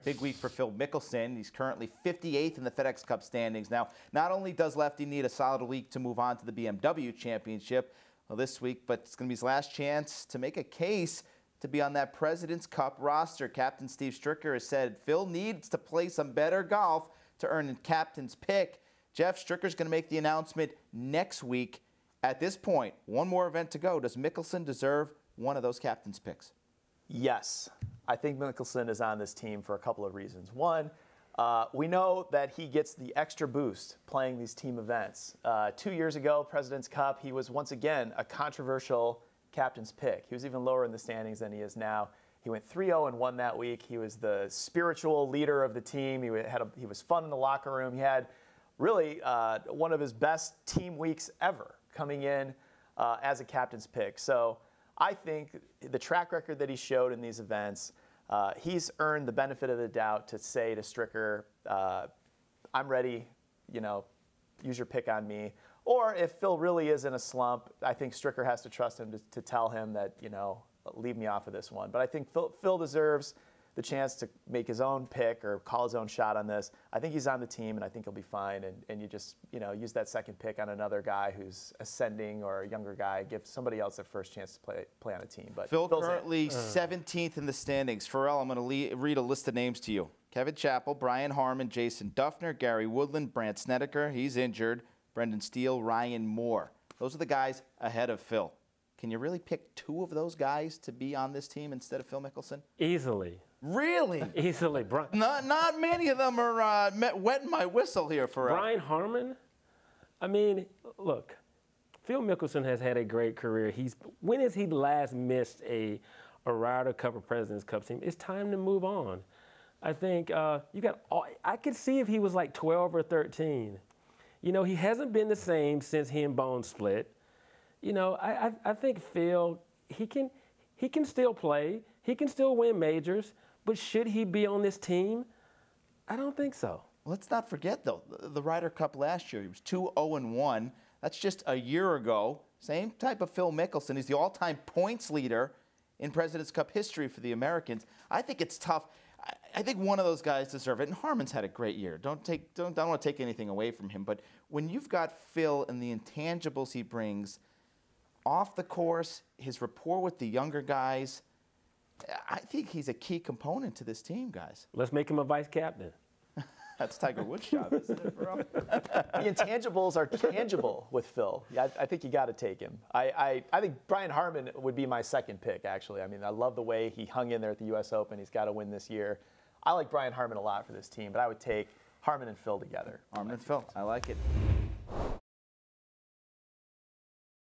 Big week for Phil Mickelson. He's currently 58th in the FedEx Cup standings. Now, not only does Lefty need a solid week to move on to the BMW Championship this week, but it's going to be his last chance to make a case to be on that President's Cup roster. Captain Steve Stricker has said Phil needs to play some better golf to earn a captain's pick. Jeff, Stricker's going to make the announcement next week. At this point, one more event to go. Does Mickelson deserve one of those captain's picks? Yes. I think Mickelson is on this team for a couple of reasons. One, we know that he gets the extra boost playing these team events. 2 years ago, President's Cup, he was once again a controversial captain's pick. He was even lower in the standings than he is now. He went 3-0 and won that week. He was the spiritual leader of the team. He was fun in the locker room. He had really one of his best team weeks ever coming in as a captain's pick. So I think the track record that he showed in these events, he's earned the benefit of the doubt to say to Stricker, I'm ready, use your pick on me. Or if Phil really is in a slump, I think Stricker has to trust him to tell him that, leave me off of this one. But I think Phil deserves the chance to make his own pick or call his own shot on this. I think he's on the team, and I think he'll be fine. And you just, use that second pick on another guy who's ascending or a younger guy. Give somebody else their first chance to play on a team. But Phil currently 17th in the standings. Pharrell, I'm going to read a list of names to you. Kevin Chappell, Brian Harmon, Jason Duffner, Gary Woodland, Brandt Snedeker, he's injured, Brendan Steele, Ryan Moore. Those are the guys ahead of Phil. Can you really pick two of those guys to be on this team instead of Phil Mickelson? Easily. Really? Easily. Not many of them are wetting my whistle here, Pharrell. Brian Harmon? I mean, look, Phil Mickelson has had a great career. When has he last missed a Ryder Cup or President's Cup team? It's time to move on. I think I could see if he was like 12 or 13. He hasn't been the same since he and Bone split. I think Phil, he can still play. He can still win majors. But should he be on this team? I don't think so. Let's not forget, though, the Ryder Cup last year, he was 2-0-1. That's just a year ago. Same type of Phil Mickelson. He's the all-time points leader in President's Cup history for the Americans. I think it's tough. I think one of those guys deserve it. And Harmon's had a great year. Don't want to take anything away from him. But when you've got Phil and the intangibles he brings off the course, his rapport with the younger guys, I think he's a key component to this team, guys. Let's make him a vice captain. That's Tiger Woods' job, isn't it, bro? The intangibles are tangible with Phil. Yeah, I think you got to take him. I think Brian Harmon would be my second pick, actually. I mean, I love the way he hung in there at the U.S. Open. He's got to win this year. I like Brian Harmon a lot for this team, but I would take Harmon and Phil together. Harmon and Phil. I like it.